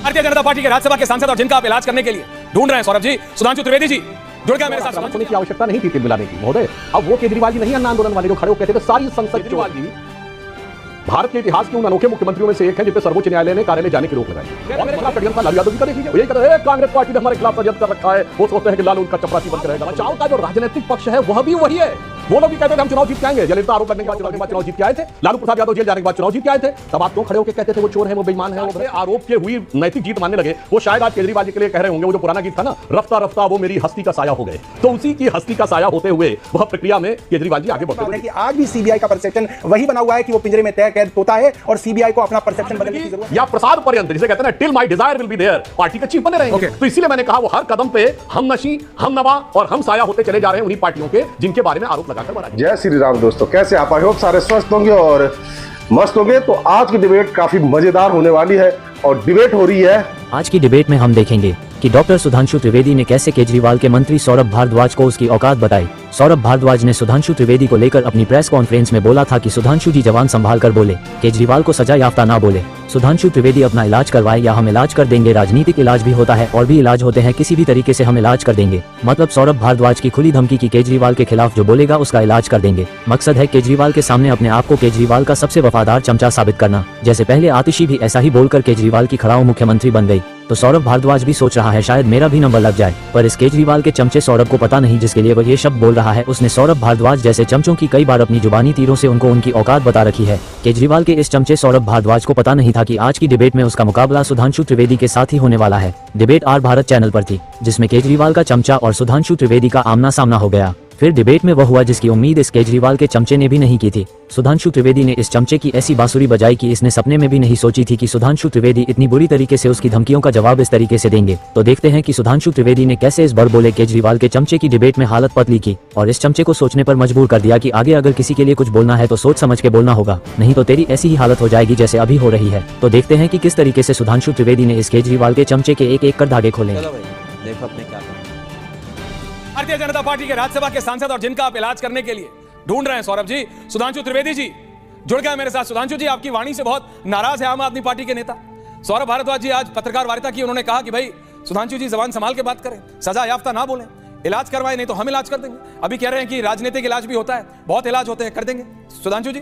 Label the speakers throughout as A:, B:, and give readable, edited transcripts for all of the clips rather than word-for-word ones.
A: Bharatiya Janata party के राज्यसभा के सांसद और जिनका आप इलाज करने के लिए ढूंढ रहे हैं सौरभ जी, सुधांशु त्रिवेदी जी जुड़ गए मेरे साथ।
B: होने की आवश्यकता नहीं थी तिल मिलाने की महोदय। अब वो केजरीवाल जी नहीं अन्ना आंदोलन वाले जो खड़े हो कहते थे सारी संसद। केजरीवाल जी भारत के इतिहास के उन अनोखे मुख्यमंत्रियों में से एक है जिस पर सर्वोच्च न्यायालय ने कार्यालय जाने की रोक लगाई। और मेरे खिलाफ षड्यंत्र लालू यादव जी का देख लीजिए, यही कहते हैं कांग्रेस पार्टी ने हमारे खिलाफ षड्यंत्र कर रखा है। वो सोचते हैं कि लालू उनका चपरासी बनकर रहेगा। बचाव का जो राजनीतिक पक्ष है वह भी वही है। वो लोग भी कहते थे हम चुनाव जीत के आएंगे। जयललिता आरोप लगने के बाद चुनाव जीत के आए थे। लालू प्रसाद यादव जेल जाने के बाद चुनाव जीत के आए थे। तब आप क्यों खड़े होकर कहते थे वो चोर है, वो बेईमान है, वो आरोप के हुई नैतिक जीत मानने लगे। वो शायद आज केजरीवाल जी के लिए कह रहे होंगे वो जो पुराना गीत था ना, रफ्ता रफ्ता वो मेरी हस्ती का साया हो गए। तो उसी की हस्ती का साया होते हुए वह प्रक्रिया में केजरीवाल जी आगे बढ़ते हैं।
C: आज भी सीबीआई का परसेप्शन वही बना हुआ है कि वो पिंजरे में तय कैद होता है और सीबीआई को अपना परसेप्शन बदलने की जरूरत है।
B: या प्रसाद पर्यंत जिसे कहते हैं ना, till my desire will be there, party के चीफ बने रहेंगे। तो इसीलिए मैंने कहा वो हर कदम पे हम नशी, हम नवा और हम साया होते चले जा रहे हैं उन्हीं पार्टियों के जिनके बारे में आरोप लगाकर बना।
D: जय श्री राम दोस्तों, कैसे आप? आई होप सारे स्वस्थ होंगे और मस्त होंगे। तो आज की डिबेट काफी मजेदार होने वाली है और डिबेट हो रही है।
E: आज की डिबेट में हम देखेंगे कि डॉक्टर सुधांशु त्रिवेदी ने कैसे केजरीवाल के मंत्री सौरभ भारद्वाज को उसकी औकात बताई। सौरभ भारद्वाज ने सुधांशु त्रिवेदी को लेकर अपनी प्रेस कॉन्फ्रेंस में बोला था कि सुधांशु जी जवान संभाल कर बोले, केजरीवाल को सजा याफ्ता ना बोले। सुधांशु त्रिवेदी अपना इलाज करवाए या हम इलाज कर देंगे। राजनीतिक इलाज भी होता है और भी इलाज होते हैं, किसी भी तरीके से हम इलाज कर देंगे। मतलब सौरभ भारद्वाज की खुली धमकी की केजरीवाल के खिलाफ जो बोलेगा उसका इलाज कर देंगे। मकसद है केजरीवाल के सामने अपने आप को केजरीवाल का सबसे वफादार चमचा साबित करना। जैसे पहले आतिशी भी ऐसा ही बोलकर केजरीवाल की खड़ाऊ मुख्यमंत्री बन गई, तो सौरभ भारद्वाज भी सोच रहा है शायद मेरा भी नंबर लग जाए। पर इस केजरीवाल के चमचे सौरभ को पता नहीं जिसके लिए वह ये शब्द बोल रहा है, उसने सौरभ भारद्वाज जैसे चमचों की कई बार अपनी जुबानी तीरों से उनको उनकी औकात बता रखी है। केजरीवाल के इस चमचे सौरभ भारद्वाज को पता नहीं था कि आज की डिबेट में उसका मुकाबला सुधांशु त्रिवेदी के साथ ही होने वाला है। डिबेट आर भारत चैनल पर थी, जिसमें केजरीवाल का चमचा और सुधांशु त्रिवेदी का आमना सामना हो गया। फिर डिबेट में वह हुआ जिसकी उम्मीद इस केजरीवाल के चमचे ने भी नहीं की थी। सुधांशु त्रिवेदी ने इस चमचे की ऐसी बांसुरी बजाई कि इसने सपने में भी नहीं सोची थी कि सुधांशु त्रिवेदी इतनी बुरी तरीके से उसकी धमकियों का जवाब इस तरीके से देंगे। तो देखते हैं कि सुधांशु त्रिवेदी ने कैसे इस बड़बोले केजरीवाल के चमचे की डिबेट में हालत पतली की और इस चमचे को सोचने पर मजबूर कर दिया कि आगे अगर किसी के लिए कुछ बोलना है तो सोच समझ के बोलना होगा, नहीं तो तेरी ऐसी ही हालत हो जाएगी जैसे अभी हो रही है। तो देखते हैं कि किस तरीके से सुधांशु त्रिवेदी ने इस केजरीवाल के चमचे के एक एक कर धागे खोले।
A: भारतीय जनता पार्टी के राज्यसभा के सांसद और जिनका आप इलाज करने के लिए ढूंढ रहे हैं सौरभ जी, सुधांशु त्रिवेदी जी जुड़ गए मेरे साथ। सुधांशु जी, आपकी वाणी से बहुत नाराज है आम आदमी पार्टी के नेता सौरभ भारद्वाज जी। आज पत्रकार वार्ता की, उन्होंने कहा कि भाई सुधांशु जी जबान संभाल के बात करें, सजा याफ्ता ना बोलें, इलाज करवाए नहीं तो हम इलाज कर देंगे। अभी कह रहे हैं कि राजनीतिक इलाज भी होता है, बहुत इलाज होते हैं, कर देंगे। सुधांशु जी,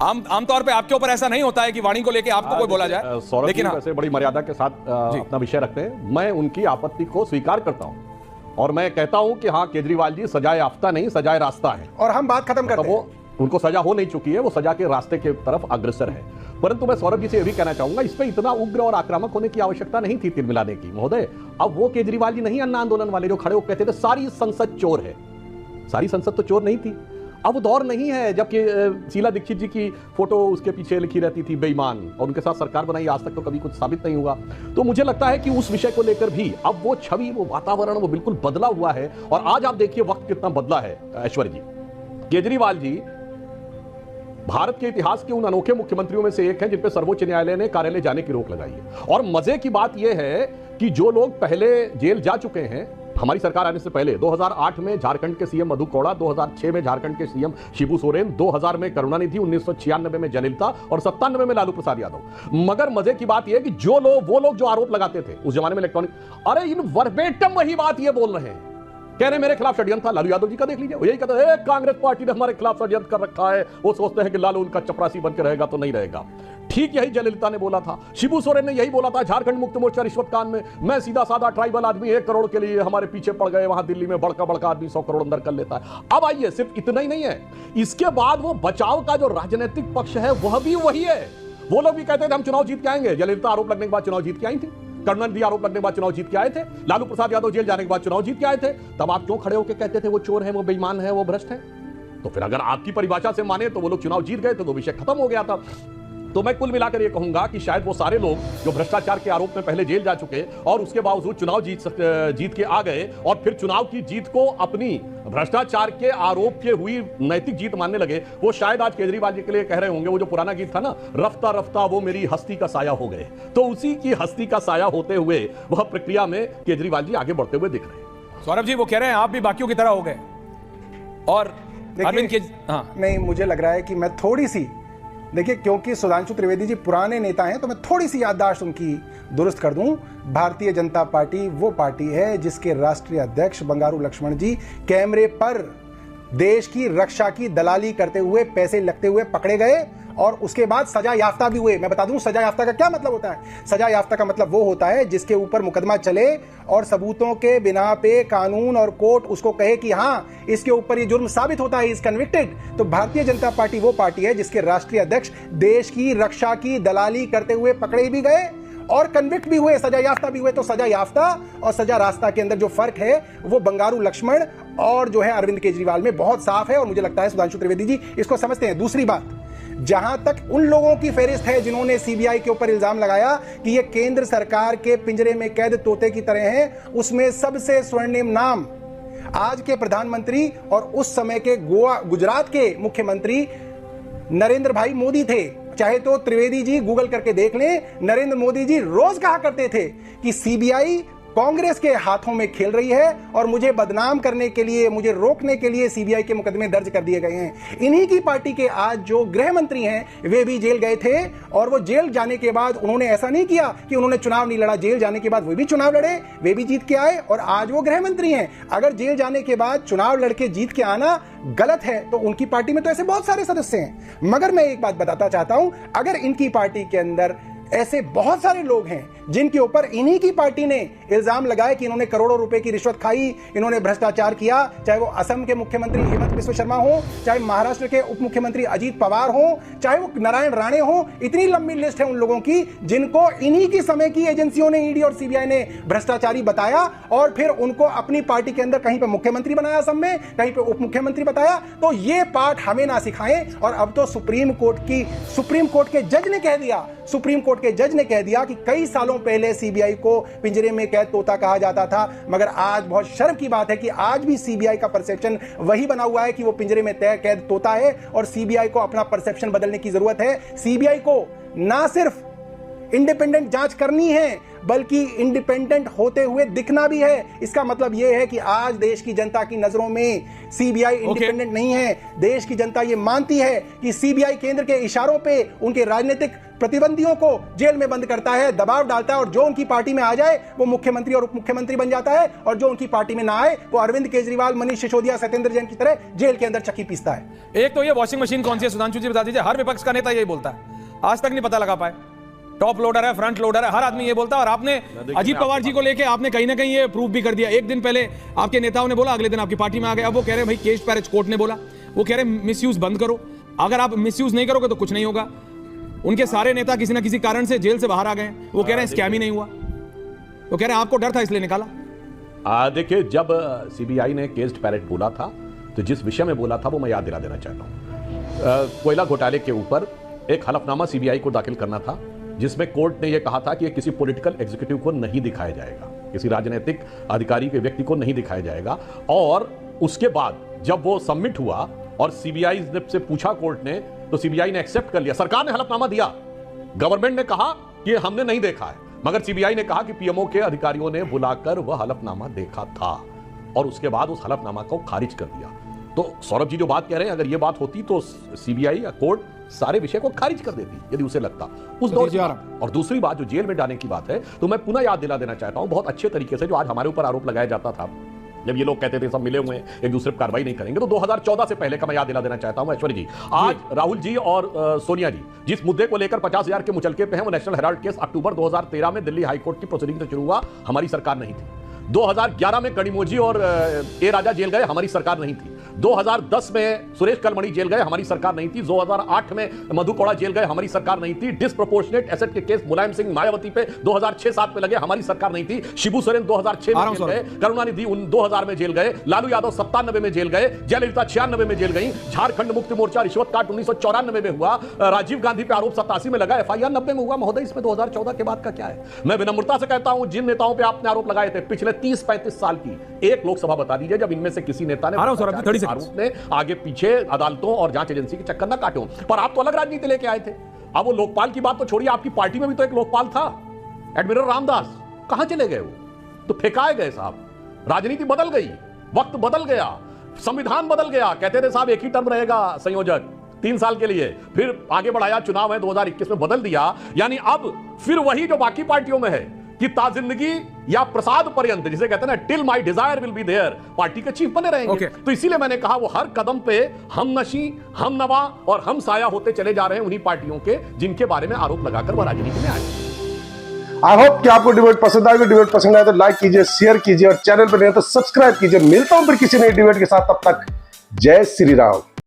A: आमतौर पे आपके ऊपर ऐसा नहीं होता है कि वाणी को लेकर आपको कोई बोला जाए,
B: लेकिन वैसे बड़ी मर्यादा के साथ अपना विषय रखते हैं। मैं उनकी आपत्ति को स्वीकार करता हूं और मैं कहता हूं कि हाँ, केजरीवाल जी सजाए याफ्ता नहीं, सजाए रास्ता है
C: और हम बात खत्म करते हैं।
B: वो उनको सजा हो नहीं चुकी है, वो सजा के रास्ते के तरफ अग्रसर है। परंतु मैं सौरभ जी से यह भी कहना चाहूंगा, इस पे इतना उग्र और आक्रामक होने की आवश्यकता नहीं थी तिल मिलाने की महोदय। अब वो केजरीवाल जी नहीं अन्ना आंदोलन वाले जो खड़े होकर कहते थे सारी संसद चोर है। सारी संसद तो चोर नहीं थी। अब दौर नहीं है जबकि शीला दीक्षित जी की फोटो उसके पीछे लिखी रहती थी बेईमान, और उनके साथ सरकार बनाई, आज तक तो कभी कुछ साबित नहीं हुआ। तो मुझे लगता है कि उस विषय को लेकर भी अब वो छवि, वो वातावरण वो बिल्कुल बदला हुआ है। और आज आप देखिए वक्त कितना बदला है। ऐश्वर्य जी, केजरीवाल जी भारत के इतिहास के उन अनोखे मुख्यमंत्रियों में से एक हैं जिन पे सर्वोच्च न्यायालय ने कार्यालय जाने की रोक लगाई है। और मजे की बात यह है कि जो लोग पहले जेल जा चुके हैं हमारी सरकार आने से पहले, 2008 में झारखंड के सीएम मधु कोड़ा, 2006 में झारखंड के सीएम शिबू सोरेन, 2000 में करुणानिधि, 1996 में जयललिता और 97 में लालू प्रसाद यादव। मगर मजे की बात यह है कि वो लोग जो आरोप लगाते थे उस जमाने में इलेक्ट्रॉनिक, अरे इन वर्बेटम वही बात ये बोल रहे हैं, कह रहे मेरे खिलाफ षड्यंत्र था। लालू यादव जी का देख लीजिए, यही कहते हैं कांग्रेस पार्टी ने हमारे खिलाफ षड्यंत्र कर रखा है। वो सोचते हैं कि लालू उनका चपरासी बनकर रहेगा तो नहीं रहेगा। ठीक यही जयललिता ने बोला था, शिबू सोरेन ने यही बोला था झारखंड मुक्त मोर्चा रिश्वत कांड में, मैं सीधा साधा ट्राइबल आदमी 1 करोड़ के लिए हमारे पीछे पड़ गए, वहां दिल्ली में बड़का बड़का आदमी 100 करोड़ अंदर कर लेता है। अब आइए, सिर्फ इतना ही नहीं है, इसके बाद वो बचाव का जो राजनीतिक पक्ष है वह भी वही है। वो लोग भी कहते थे हम चुनाव जीत के आएंगे। जयललिता आरोप लगने के बाद चुनाव जीत के आई थी, करुणानिधि आरोप लगने के बाद चुनाव जीत के आए थे, लालू प्रसाद यादव जेल जाने के बाद चुनाव जीत के आए थे। तब आप क्यों खड़े होकर कहते थे वो चोर है, वो बेईमान है, वो भ्रष्ट है? तो फिर अगर आपकी परिभाषा से माने तो वो लोग चुनाव जीत गए तो विषय खत्म हो गया था। तो मैं कुल मिलाकर ये कहूंगा कि शायद वो सारे लोग जो भ्रष्टाचार के आरोप में पहले जेल जा चुके और उसके बावजूद चुनाव जीत के आ गए और फिर चुनाव की जीत को अपनी भ्रष्टाचार के आरोप के हुई नैतिक जीत मानने लगे, वो शायद आज केजरीवाल जी के लिए कह रहे होंगे वो जो पुराना गीत था ना, रफ्ता रफ्ता वो मेरी हस्ती का साया हो गए। तो उसी की हस्ती का साया होते हुए वह प्रक्रिया में केजरीवाल जी आगे बढ़ते हुए दिख रहे हैं।
A: सौरभ जी, वो कह रहे हैं आप भी बाकियों की तरह हो गए और अरविंद के,
C: नहीं, मुझे लग रहा है कि मैं थोड़ी सी देखिए, क्योंकि सुधांशु त्रिवेदी जी पुराने नेता हैं तो मैं थोड़ी सी याददाश्त उनकी दुरुस्त कर दूं। भारतीय जनता पार्टी वो पार्टी है जिसके राष्ट्रीय अध्यक्ष बंगारू लक्ष्मण जी कैमरे पर देश की रक्षा की दलाली करते हुए, पैसे लगते हुए पकड़े गए और उसके बाद सजा याफ्ता भी हुए। मैं बता दूं सजा याफ्ता का क्या मतलब होता है। सजा याफ्ता का मतलब वो होता है जिसके ऊपर मुकदमा चले और सबूतों के बिना पे कानून और कोर्ट उसको कहे कि हाँ, इसके ऊपर ये जुर्म साबित होता है, इज कन्विक्टेड। तो भारतीय जनता पार्टी वो पार्टी है जिसके राष्ट्रीय अध्यक्ष देश की रक्षा की दलाली करते हुए पकड़े भी गए और कन्विक्ट भी हुए, सजा याफ्ता भी हुए। तो सजा याफ्ता और सजा रास्ता के अंदर जो फर्क है वो बंगारू लक्ष्मण और जो है अरविंद केजरीवाल में बहुत साफ है और मुझे लगता है सुधांशु त्रिवेदी जी इसको समझते हैं। दूसरी बात, जहां तक उन लोगों की फेहरिस्त है जिन्होंने सीबीआई के ऊपर इल्जाम लगाया कि ये केंद्र सरकार के पिंजरे में कैद तोते की तरह हैं, उसमें सबसे स्वर्णिम नाम आज के प्रधानमंत्री और उस समय के गुजरात के मुख्यमंत्री नरेंद्र भाई मोदी थे। चाहे तो त्रिवेदी जी गूगल करके देख लें, नरेंद्र मोदी जी रोज कहा करते थे कि सीबीआई कांग्रेस के हाथों में खेल रही है और मुझे बदनाम करने के लिए, मुझे रोकने के लिए सीबीआई के मुकदमे दर्ज कर दिए गए हैं। इन्हीं की पार्टी के आज जो गृह मंत्री हैं वे भी जेल गए थे और वो जेल जाने के बाद उन्होंने ऐसा नहीं किया कि उन्होंने चुनाव नहीं लड़ा। जेल जाने के बाद वे भी चुनाव लड़े, वे भी जीत के आए और आज वो गृह मंत्री हैं। अगर जेल जाने के बाद चुनाव लड़के जीत के आना गलत है तो उनकी पार्टी में तो ऐसे बहुत सारे सदस्य हैं। मगर मैं एक बात बताता चाहता हूं, अगर इनकी पार्टी के अंदर ऐसे बहुत सारे लोग हैं जिनके ऊपर इन्हीं की पार्टी ने इल्जाम लगाया कि इन्होंने करोड़ों रुपए की रिश्वत खाई, इन्होंने भ्रष्टाचार किया, चाहे वो असम के मुख्यमंत्री हेमंत बिस्वा शर्मा हो, चाहे महाराष्ट्र के उप मुख्यमंत्री अजीत पवार हो, चाहे वो नारायण राणे हो, इतनी लंबी लिस्ट है उन लोगों की जिनको इन्हीं की समय की एजेंसियों ने, ईडी और सीबीआई ने भ्रष्टाचारी बताया और फिर उनको अपनी पार्टी के अंदर कहीं पे मुख्यमंत्री बनाया असम में, कहीं पे उप मुख्यमंत्री बताया। तो ये पाठ हमें ना सिखाएं। और अब तो सुप्रीम कोर्ट के जज ने कह दिया, सुप्रीम कोर्ट के जज ने कह दिया कि कई सालों पहले सीबीआई को पिंजरे में कैद तोता कहा जाता था, मगर आज बहुत शर्म की बात है कि आज भी सीबीआई का परसेप्शन वही बना हुआ है कि वो पिंजरे में कैद तोता है और सीबीआई को अपना परसेप्शन बदलने की जरूरत है। सीबीआई को ना सिर्फ इंडिपेंडेंट जांच करनी है बल्कि इंडिपेंडेंट होते हुए दिखना भी है। इसका मतलब यह है कि आज देश की जनता की नजरों में सीबीआई इंडिपेंडेंट नहीं है। देश की जनता यह मानती है कि सीबीआई केंद्र के इशारों पे उनके राजनीतिक प्रतिबंधियों को जेल में बंद करता है, दबाव डालता है और जो उनकी पार्टी में आ जाए वो मुख्यमंत्री और उप मुख्यमंत्री बन जाता है और जो उनकी पार्टी में ना आए वो अरविंद केजरीवाल, मनीष सिसोदिया, सत्येंद्र जैन की तरह जेल के अंदर चक्की पीसता है।
A: एक तो ये वॉशिंग मशीन कौन सी है सुधांशु जी बता दीजिए। हर विपक्ष का नेता यही बोलता है, आज तक नहीं पता लगा पाए। टॉप लोडर है, फ्रंट लोडर है, हर आदमी ये बोलता है। और आपने अजीत पवार जी को लेके आपने कहीं ना कहीं ये प्रूव भी कर दिया। एक दिन पहले आपके नेताओं ने बोला, अगले दिन आपकी पार्टी में आ गए। अब वो कह रहे हैं भाई केस पैरेज कोर्ट ने बोला, वो कह रहे हैं मिसयूज बंद करो। अगर आप मिसयूज नहीं करोगे तो कुछ नहीं होगा। उनके सारे नेता किसी ना किसी कारण से जेल से बाहर आ गए। वो कह रहे हैं स्कैम ही नहीं हुआ, वो कह रहे हैं आपको डर था इसलिए निकाला।
B: देखिए, जब सीबीआई ने केस्ड पैरेट बोला था तो जिस विषय में बोला था वो मैं याद दिला देना चाहता हूं। कोयला घोटाले के ऊपर एक हलफनामा सीबीआई को दाखिल करना था जिसमें कोर्ट ने यह कहा था कि यह किसी पॉलिटिकल एग्जीक्यूटिव को नहीं दिखाया जाएगा, किसी राजनीतिक अधिकारी के व्यक्ति को नहीं दिखाया जाएगा। और उसके बाद जब वो सबमिट हुआ और सीबीआई से पूछा कोर्ट ने तो सीबीआई ने एक्सेप्ट कर लिया। सरकार ने हलफनामा दिया, गवर्नमेंट ने कहा कि हमने नहीं देखा है, मगर सीबीआई ने कहा कि पीएमओ के अधिकारियों ने बुलाकर वह हलफनामा देखा था और उसके बाद उस हलफनामा को खारिज कर दिया। तो सौरभ जी जो बात कह रहे हैं, अगर ये बात होती तो सीबीआई या कोर्ट सारे विषय को खारिज कर देती यदि उसे लगता उस दौर। और दूसरी बात जो जेल में डालने की बात है, तो मैं पुनः याद दिला देना चाहता हूं बहुत अच्छे तरीके से जो आज हमारे ऊपर आरोप लगाया जाता था, जब ये लोग कहते थे सब मिले हुए हैं एक दूसरे पर कार्रवाई नहीं करेंगे, तो 2014 से पहले का मैं याद दिला देना चाहता हूं। ऐश्वर्य जी, आज राहुल जी और सोनिया जी जिस मुद्दे को लेकर 50,000 के मुचलके पे हैं, वो नेशनल हेराल्ड केस अक्टूबर 2013 में दिल्ली हाईकोर्ट की प्रोसीडिंग से शुरू हुआ, हमारी सरकार नहीं थी। 2011 में कनिमोझी और ए राजा जेल गए, हमारी सरकार नहीं थी। 2010 में सुरेश कलमणी जेल गए, हमारी सरकार नहीं थी। 2008 में मधु कोड़ा जेल गए, हमारी सरकार नहीं थी। डिसप्रोपोर्शनेट एसेट के केस मुलायम सिंह मायावती पे 2006-7 में लगे, हमारी सरकार नहीं थी। शिबू सोरेन 2006 में जेल गए, करुणानिधि 2000 में जेल गए, लालू यादव 97 में जेल गए, जयललिता 96 में जेल गई, झारखंड मुक्ति मोर्चा रिश्वत काट 1994 में हुआ, राजीव गांधी पे आरोप 87 में लगा, एफआईआर 90 में हुआ। महोदय, इसमें 2014 के बाद का क्या है? मैं विनम्रता से कहता हूं, जिन नेताओं पे आपने आरोप लगाए थे पिछले 30-35 साल की एक लोकसभा बता दीजिए जब इनमें से किसी नेता ने आरोप ने आगे पीछे अदालतों और जांच एजेंसी के चक्कर ना काटो। पर आप तो अलग राजनीति लेके आए थे। अब वो लोकपाल की बात तो छोड़िए, आपकी पार्टी में भी तो एक लोकपाल था, एडमिरल रामदास, कहां चले गए? वो तो फेंकाए गए साहब। राजनीति बदल गई, वक्त बदल गया, संविधान बदल गया। कहते थे साहब एक ही टर्म रहेगा संयोजक, 3 साल के लिए, फिर आगे बढ़ाया, चुनाव है 2021 में बदल दिया। यानी अब फिर वही जो बाकी पार्टियों में है कि ताजिंदगी या प्रसाद पर्यंत, जिसे कहते हैं ना, till my desire will be there, party के चीफ बने रहेंगे। तो इसीलिए मैंने कहा वो हर कदम पे हम नशी, हम नवा और हम साया होते चले जा रहे हैं उन्हीं पार्टियों के जिनके बारे में आरोप लगाकर वो राजनीति में आए।
D: आई होप कि आपको डिबेट पसंद आएगा। डिबेट पसंद आए तो लाइक कीजिए, शेयर कीजिए और चैनल पर नहीं तो सब्सक्राइब कीजिए। मिलता हूं फिर किसी नई डिबेट के साथ, तब तक जय श्री राम।